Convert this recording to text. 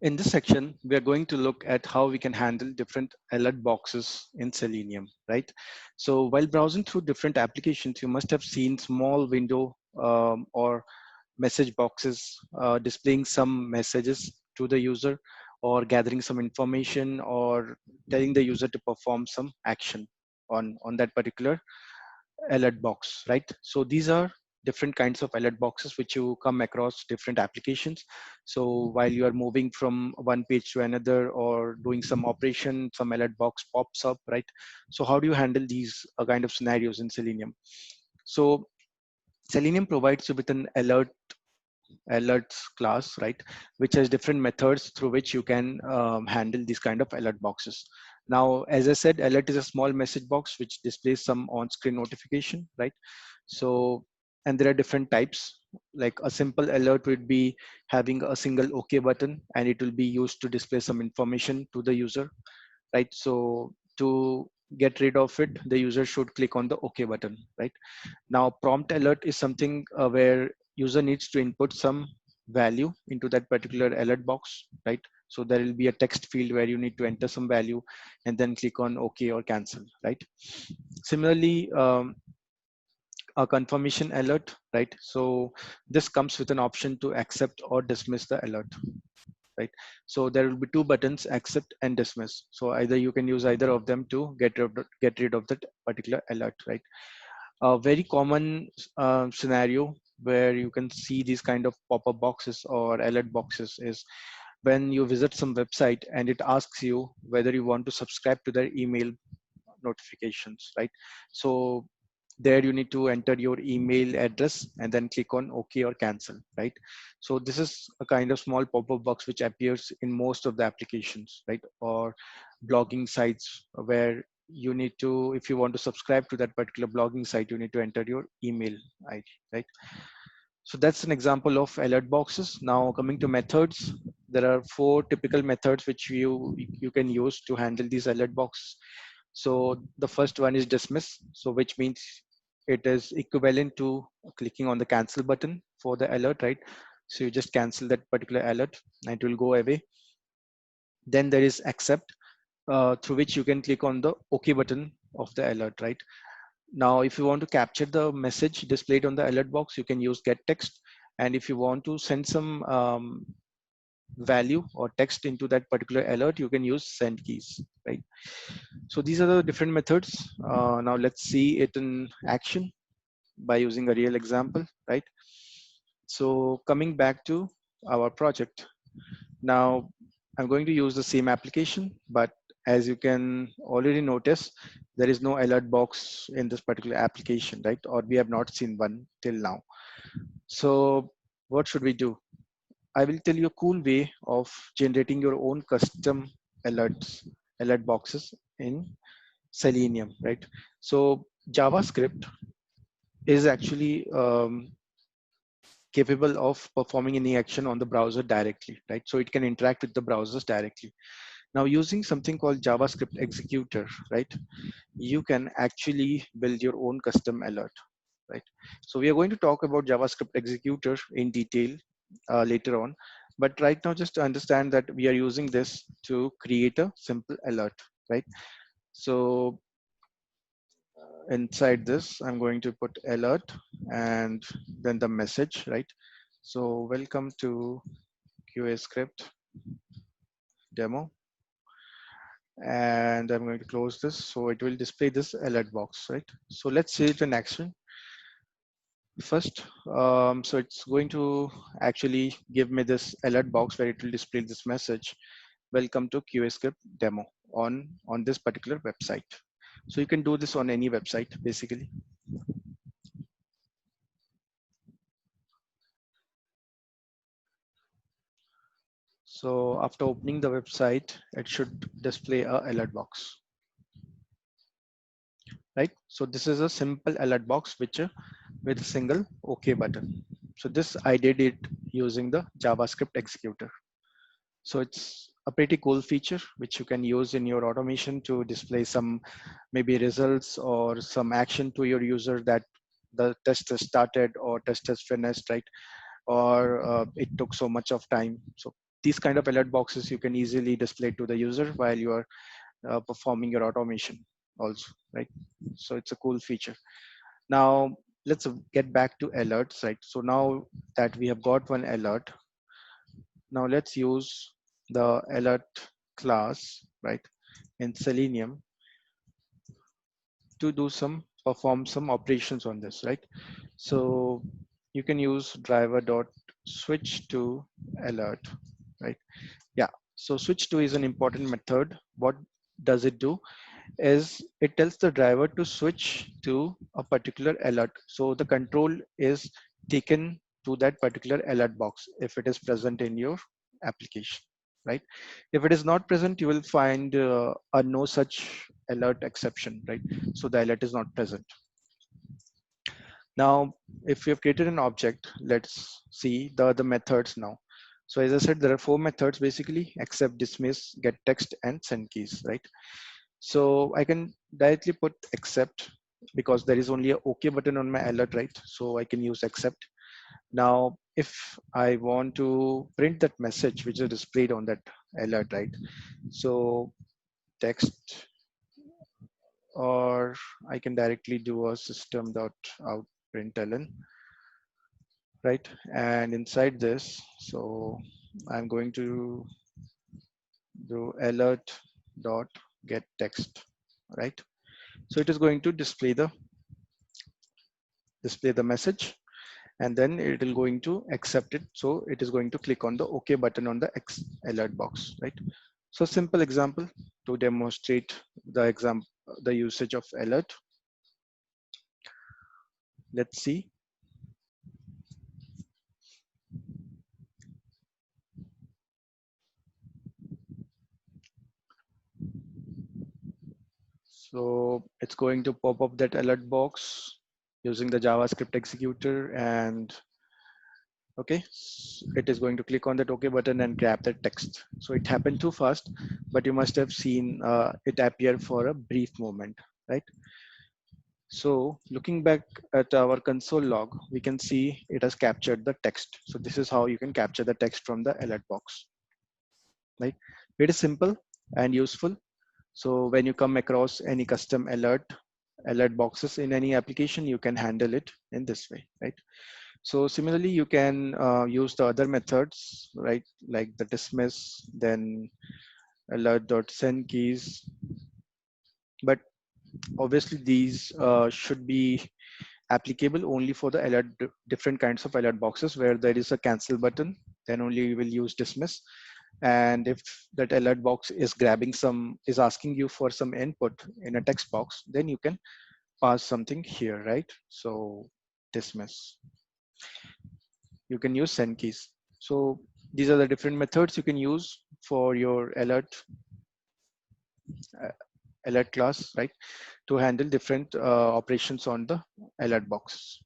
In this section, we are going to look at how we can handle different alert boxes in Selenium, right? So while browsing through different applications, you must have seen small window or message boxes displaying some messages to the user or gathering some information or telling the user to perform some action on that particular alert box, right? So these are different kinds of alert boxes which you come across different applications. So while you are moving from one page to another or doing some operation, some alert box pops up, right? So how do you handle these kind of scenarios in Selenium? So Selenium provides you with an alerts class, right, which has different methods through which you can handle these kind of alert boxes. Now, as I said, alert is a small message box which displays some on-screen notification, right? So, and there are different types. Like a simple alert would be having a single OK button, and it will be used to display some information to the user, right? So to get rid of it, the user should click on the OK button, right? Now, prompt alert is something where user needs to input some value into that particular alert box, right? So there will be a text field where you need to enter some value and then click on OK or cancel, right? Similarly, a confirmation alert, right? So this comes with an option to accept or dismiss the alert, right? So there will be two buttons, accept and dismiss. So either you can use either of them to get rid of that particular alert, right? A very common scenario where you can see these kind of pop-up boxes or alert boxes is when you visit some website and it asks you whether you want to subscribe to their email notifications, right? So there you need to enter your email address and then click on OK or cancel, right? So this is a kind of small pop-up box which appears in most of the applications, right? Or blogging sites where you need to, if you want to subscribe to that particular blogging site, you need to enter your email ID, right? So that's an example of alert boxes. Now coming to methods, there are four typical methods which you can use to handle these alert boxes. So the first one is dismiss. So which means it is equivalent to clicking on the cancel button for the alert, right? So you just cancel that particular alert and it will go away. Then there is accept, through which you can click on the OK button of the alert, right? Now, if you want to capture the message displayed on the alert box, you can use get text. And if you want to send some value or text into that particular alert, you can use send keys, right? So these are the different methods. Now let's see it in action by using a real example, right? So coming back to our project. Now I'm going to use the same application, but as you can already notice, there is no alert box in this particular application, right? Or we have not seen one till now. So what should we do? I will tell you a cool way of generating your own custom alert boxes in Selenium, right? So JavaScript is actually capable of performing any action on the browser directly, right? So it can interact with the browsers directly. Now using something called JavaScript executor, right? You can actually build your own custom alert, right? So we are going to talk about JavaScript executor in detail later on. But right now, just to understand that we are using this to create a simple alert, right? So inside this, I'm going to put alert and then the message, right? So welcome to QA script demo. And I'm going to close this. So it will display this alert box, right? So let's see it in action first. So it's going to actually give me this alert box where it will display this message. Welcome to QA script demo on this particular website. So you can do this on any website, basically. So after opening the website, it should display a alert box, right? So this is a simple alert box which with a single OK button. So this I did it using the JavaScript executor. So it's a pretty cool feature which you can use in your automation to display some maybe results or some action to your user that the test has started or test has finished, right? Or it took so much of time. So these kind of alert boxes you can easily display to the user while you are performing your automation also, right? So it's a cool feature. Now let's get back to alerts, right? So now that we have got one alert, now let's use the alert class, right, in Selenium to do some perform some operations on this, right? So you can use driver dot switch to alert, right? Yeah. So switch to is an important method. What does it do? Is it tells the driver to switch to a particular alert. So the control is taken to that particular alert box if it is present in your application, right? If it is not present, you will find a no such alert exception, right? So the alert is not present. Now, if we have created an object, let's see the other methods now. So as I said, there are 4 methods basically: accept, dismiss, get text, and send keys, right? So I can directly put accept because there is only a OK button on my alert, right? So I can use accept. Now, if I want to print that message which is displayed on that alert, right? So text, or I can directly do a system.out println, right? And inside this, so I'm going to do alert dot get text, right? So it is going to display the message, and then it will going to accept it. So it is going to click on the OK button on the X alert box, right? So simple example to demonstrate the usage of alert. Let's see. So it's going to pop up that alert box using the JavaScript executor, and okay, it is going to click on that OK button and grab that text. So it happened too fast, but you must have seen it appear for a brief moment, right? So looking back at our console log, we can see it has captured the text. So this is how you can capture the text from the alert box, right? It is simple and useful. So when you come across any custom alert boxes in any application, you can handle it in this way, right? So similarly, you can use the other methods, right? Like the dismiss, then alert.send keys. But obviously these should be applicable only for the different kinds of alert boxes where there is a cancel button, then only you will use dismiss. And if that alert box is asking you for some input in a text box, then you can pass something here, right? So dismiss. You can use send keys. So these are the different methods you can use for your uh, alert class, right? To handle different operations on the alert box.